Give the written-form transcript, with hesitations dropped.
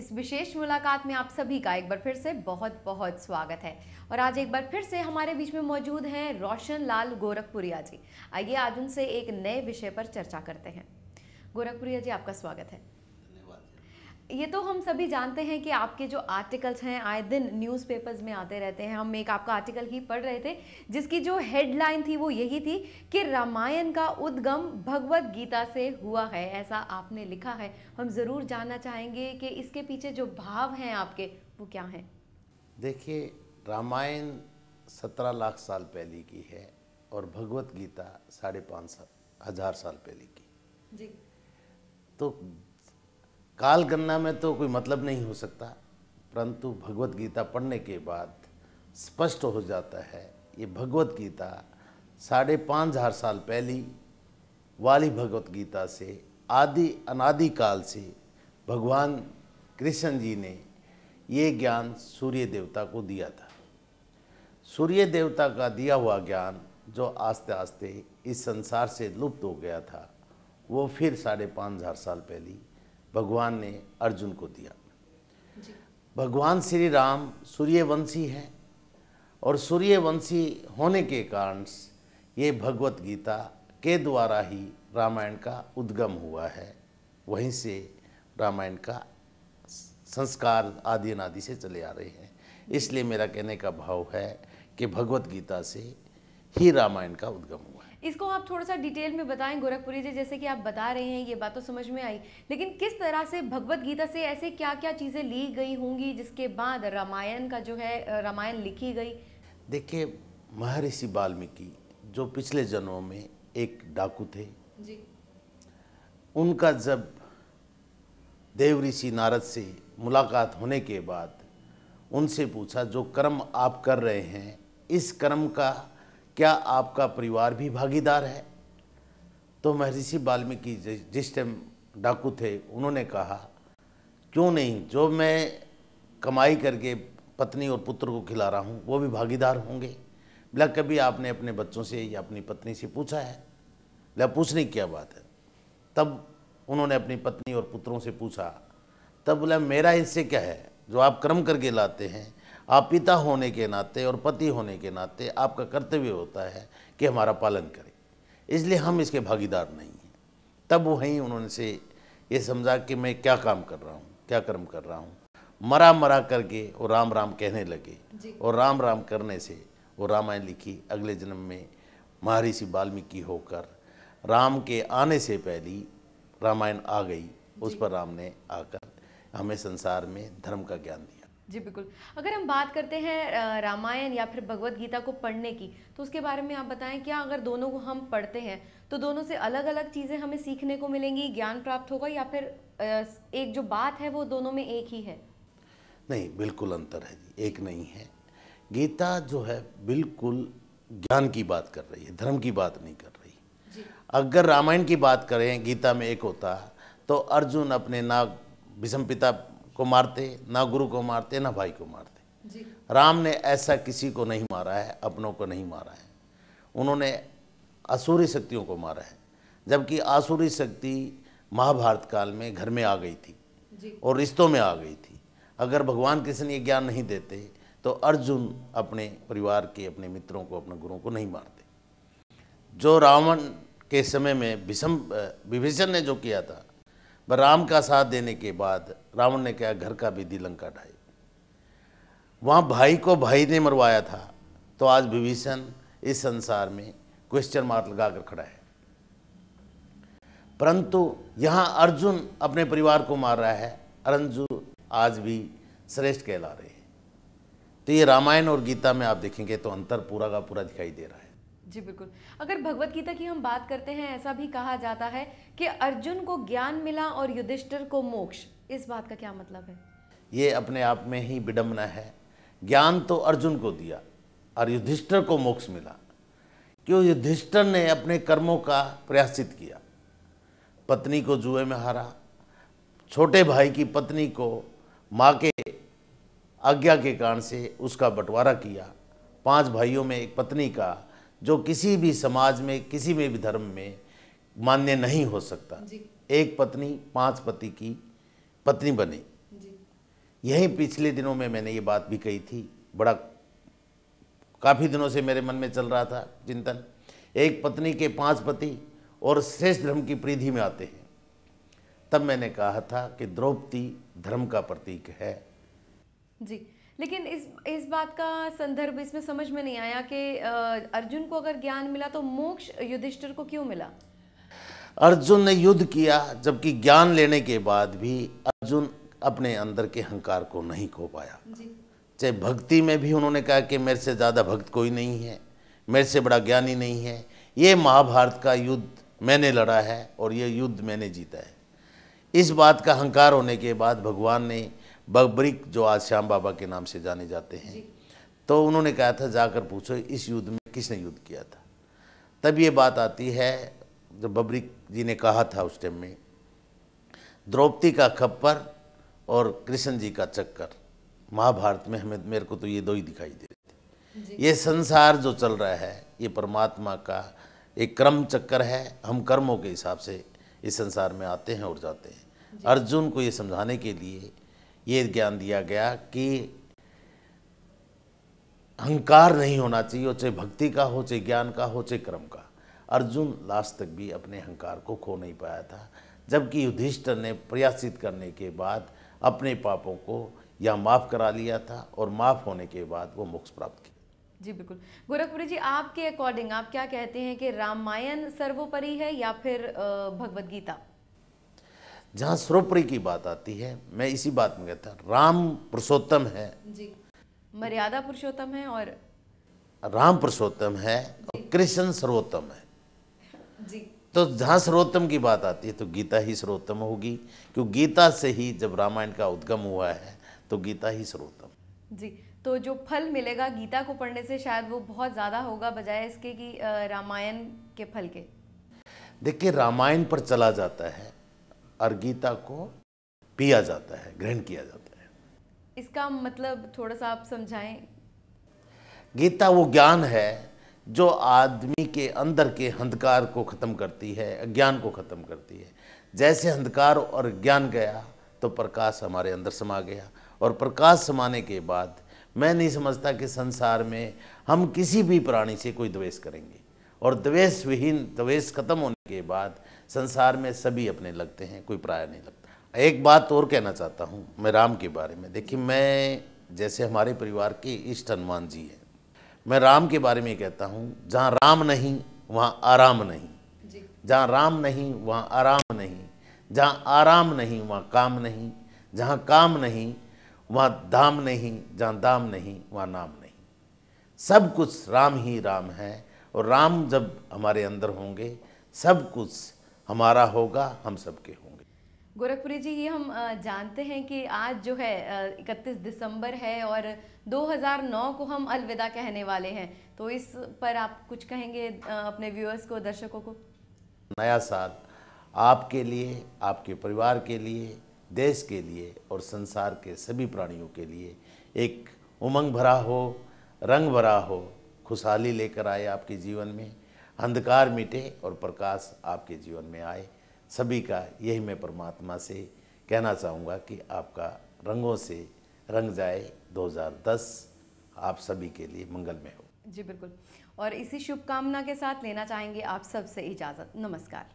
इस विशेष मुलाकात में आप सभी का एक बार फिर से बहुत बहुत स्वागत है। और आज एक बार फिर से हमारे बीच में मौजूद हैं रोशन लाल गोरखपुरिया जी। आइए आज उनसे एक नए विषय पर चर्चा करते हैं। गोरखपुरिया जी, आपका स्वागत है। ये तो हम सभी जानते हैं कि आपके जो आर्टिकल्स हैं आए दिन न्यूज़पेपर्स में आते रहते हैं। हम एक आपका आर्टिकल ही पढ़ रहे थे जिसकी जो हेडलाइन थी वो यही थी कि रामायण का उद्गम भगवत गीता से हुआ है, ऐसा आपने लिखा है। हम ज़रूर जानना चाहेंगे कि इसके पीछे जो भाव हैं आपके वो क्या हैं। देखिए, रामायण 17 लाख साल पहले की है और भगवत गीता 5,500 साल पहले की। जी। तो काल गणना में तो कोई मतलब नहीं हो सकता, परंतु भगवत गीता पढ़ने के बाद स्पष्ट हो जाता है ये भगवत गीता 5,500 साल पहली वाली भगवत गीता से आदि अनादि काल से भगवान कृष्ण जी ने ये ज्ञान सूर्य देवता को दिया था। सूर्य देवता का दिया हुआ ज्ञान जो आस्ते आस्ते इस संसार से लुप्त हो गया था, वो फिर 5,500 साल पहले भगवान ने अर्जुन को दिया। भगवान श्री राम सूर्यवंशी हैं और सूर्यवंशी होने के कारण ये भगवत गीता के द्वारा ही रामायण का उद्गम हुआ है। वहीं से रामायण का संस्कार आदि अनादि से चले आ रहे हैं। इसलिए मेरा कहने का भाव है कि भगवत गीता से ही रामायण का उद्गम हुआ है। इसको आप थोड़ा सा डिटेल में बताएं गोरखपुरी जी। जैसे कि आप बता रहे हैं ये बात तो समझ में आई, लेकिन किस तरह से भगवत गीता से ऐसे क्या क्या चीज़ें ली गई होंगी जिसके बाद रामायण का जो है रामायण लिखी गई। देखिए, महर्षि वाल्मीकि जो पिछले जन्मों में एक डाकू थे जी। उनका जब देव ऋषि नारद से मुलाकात होने के बाद उनसे पूछा, जो कर्म आप कर रहे हैं इस कर्म का क्या आपका परिवार भी भागीदार है? तो महर्षि वाल्मीकि जिस टाइम डाकू थे उन्होंने कहा, क्यों नहीं, जो मैं कमाई करके पत्नी और पुत्र को खिला रहा हूँ वो भी भागीदार होंगे। बोला, कभी आपने अपने बच्चों से या अपनी पत्नी से पूछा है? बोला, पूछने की क्या बात है। तब उन्होंने अपनी पत्नी और पुत्रों से पूछा। तब बोला, मेरा इससे क्या है, जो आप कर्म करके लाते हैं, आप पिता होने के नाते और पति होने के नाते आपका कर्तव्य होता है कि हमारा पालन करें, इसलिए हम इसके भागीदार नहीं हैं। तब वहीं उन्होंने से ये समझा कि मैं क्या काम कर रहा हूँ, क्या कर्म कर रहा हूँ। मरा मरा करके वो राम राम कहने लगे और राम राम करने से वो रामायण लिखी। अगले जन्म में महर्षि वाल्मीकि होकर राम के आने से पहले रामायण आ गई। उस पर राम ने आकर हमें संसार में धर्म का ज्ञान दिया। जी बिल्कुल। अगर हम बात करते हैं रामायण या फिर भगवत गीता को पढ़ने की, तो उसके बारे में आप बताएं, क्या अगर दोनों को हम पढ़ते हैं तो दोनों से अलग अलग चीज़ें हमें सीखने को मिलेंगी, ज्ञान प्राप्त होगा, या फिर एक जो बात है वो दोनों में एक ही है? नहीं, बिल्कुल अंतर है जी, एक नहीं है। गीता जो है बिल्कुल ज्ञान की बात कर रही है, धर्म की बात नहीं कर रही जी। अगर रामायण की बात करें, गीता में एक होता तो अर्जुन अपने ना भीष्म पिता को मारते, ना गुरु को मारते, ना भाई को मारते जी। राम ने ऐसा किसी को नहीं मारा है, अपनों को नहीं मारा है। उन्होंने आसुरी शक्तियों को मारा है, जबकि आसुरी शक्ति महाभारत काल में घर में आ गई थी जी। और रिश्तों में आ गई थी। अगर भगवान कृष्ण ये ज्ञान नहीं देते तो अर्जुन अपने परिवार के, अपने मित्रों को, अपने गुरुओं को नहीं मारते। जो रावण के समय में विभीषण ने जो किया था, राम का साथ देने के बाद रावण ने क्या, घर का विधि लंका ढाई। वहाँ भाई को भाई ने मरवाया था, तो आज विभीषण इस संसार में क्वेश्चन मार्क लगाकर खड़ा है। परंतु यहाँ अर्जुन अपने परिवार को मार रहा है, अर्जुन आज भी श्रेष्ठ कहला रहे हैं। तो ये रामायण और गीता में आप देखेंगे तो अंतर पूरा का पूरा दिखाई दे रहा है। जी बिल्कुल। अगर भगवत गीता की हम बात करते हैं, ऐसा भी कहा जाता है कि अर्जुन को ज्ञान मिला और युधिष्ठिर को मोक्ष। इस बात का क्या मतलब है? ये अपने आप में ही विडंबना है। ज्ञान तो अर्जुन को दिया और युधिष्ठिर को मोक्ष मिला। क्यों? युधिष्ठिर ने अपने कर्मों का प्रायश्चित किया, पत्नी को जुए में हारा, छोटे भाई की पत्नी को माँ के आज्ञा के कारण से उसका बंटवारा किया। 5 भाइयों में एक पत्नी का, जो किसी भी समाज में, किसी में भी धर्म में मान्य नहीं हो सकता। एक पत्नी 5 पति की पत्नी बनी। यही पिछले दिनों में मैंने ये बात भी कही थी, बड़ा काफ़ी दिनों से मेरे मन में चल रहा था चिंतन। एक पत्नी के 5 पति और श्रेष्ठ धर्म की परिधि में आते हैं। तब मैंने कहा था कि द्रौपदी धर्म का प्रतीक है। जी, लेकिन इस बात का संदर्भ इसमें समझ में नहीं आया कि अर्जुन को अगर ज्ञान मिला तो मोक्ष युधिष्ठिर को क्यों मिला? अर्जुन ने युद्ध किया, जबकि ज्ञान लेने के बाद भी अर्जुन अपने अंदर के अहंकार को नहीं खो पाया। जी, चाहे भक्ति में भी उन्होंने कहा कि मेरे से ज़्यादा भक्त कोई नहीं है, मेरे से बड़ा ज्ञानी नहीं है। ये महाभारत का युद्ध मैंने लड़ा है और ये युद्ध मैंने जीता है। इस बात का अहंकार होने के बाद भगवान ने बब्रिक, जो आज श्याम बाबा के नाम से जाने जाते हैं, तो उन्होंने कहा था जाकर पूछो इस युद्ध में किसने युद्ध किया था। तब ये बात आती है जब बब्रिक जी ने कहा था उस टाइम में, द्रौपदी का खप्पर और कृष्ण जी का चक्कर। महाभारत में हमें मेरे को तो ये दो ही दिखाई दे रहे थे। ये संसार जो चल रहा है ये परमात्मा का एक कर्म चक्कर है। हम कर्मों के हिसाब से इस संसार में आते हैं और जाते हैं। अर्जुन को ये समझाने के लिए ये ज्ञान दिया गया कि अहंकार नहीं होना चाहिए, चाहे भक्ति का हो, चाहे ज्ञान का हो, चाहे कर्म का। अर्जुन लास्ट तक भी अपने अहंकार को खो नहीं पाया था, जबकि युधिष्ठिर ने प्रयासित करने के बाद अपने पापों को या माफ़ करा लिया था और माफ़ होने के बाद वो मोक्ष प्राप्त किया। जी बिल्कुल। गोरखपुरी जी, आपके अकॉर्डिंग आप क्या कहते हैं कि रामायण सर्वोपरि है या फिर भगवद गीता? जहाँ सर्वोपरि की बात आती है, मैं इसी बात में कहता राम पुरुषोत्तम है। जी, मर्यादा पुरुषोत्तम है और राम पुरुषोत्तम है और कृष्ण सर्वोत्तम है। जी, तो जहाँ सर्वोत्तम की बात आती है तो गीता ही सर्वोत्तम होगी, क्योंकि गीता से ही जब रामायण का उद्गम हुआ है तो गीता ही सर्वोत्तम। जी, तो जो फल मिलेगा गीता को पढ़ने से शायद वो बहुत ज़्यादा होगा बजाय इसके कि रामायण के फल के। देखिए, रामायण पर चला जाता है और गीता को पिया जाता है, ग्रहण किया जाता है। इसका मतलब थोड़ा सा आप समझाएं। गीता वो ज्ञान है जो आदमी के अंदर के अंधकार को खत्म करती है, अज्ञान को खत्म करती है। जैसे अंधकार और ज्ञान गया तो प्रकाश हमारे अंदर समा गया, और प्रकाश समाने के बाद मैं नहीं समझता कि संसार में हम किसी भी प्राणी से कोई द्वेष करेंगे, और द्वेष विहीन, द्वेष खत्म होने के बाद संसार में सभी अपने लगते हैं, कोई पराया नहीं लगता। एक बात और कहना चाहता हूँ मैं राम के बारे में। देखिए, मैं जैसे हमारे परिवार के इष्ट हनुमान जी हैं, मैं राम के बारे में कहता हूँ, जहाँ राम नहीं वहाँ आराम नहीं, जहाँ राम नहीं वहाँ आराम नहीं, जहाँ आराम नहीं वहाँ काम नहीं, जहाँ काम नहीं वहाँ धाम नहीं, जहाँ धाम नहीं वहाँ नाम नहीं। सब कुछ राम ही राम है, और राम जब हमारे अंदर होंगे सब कुछ हमारा होगा, हम सबके होंगे। गोरखपुरी जी, ये हम जानते हैं कि आज जो है 31 दिसंबर है और 2009 को हम अलविदा कहने वाले हैं, तो इस पर आप कुछ कहेंगे अपने व्यूअर्स को, दर्शकों को? नया साल आपके लिए, आपके परिवार के लिए, देश के लिए और संसार के सभी प्राणियों के लिए एक उमंग भरा हो, रंग भरा हो, खुशहाली लेकर आए आपके जीवन में, अंधकार मिटे और प्रकाश आपके जीवन में आए। सभी का यही मैं परमात्मा से कहना चाहूँगा कि आपका रंगों से रंग जाए 2010 आप सभी के लिए मंगलमय हो। जी बिल्कुल, और इसी शुभकामना के साथ लेना चाहेंगे आप सबसे इजाज़त। नमस्कार।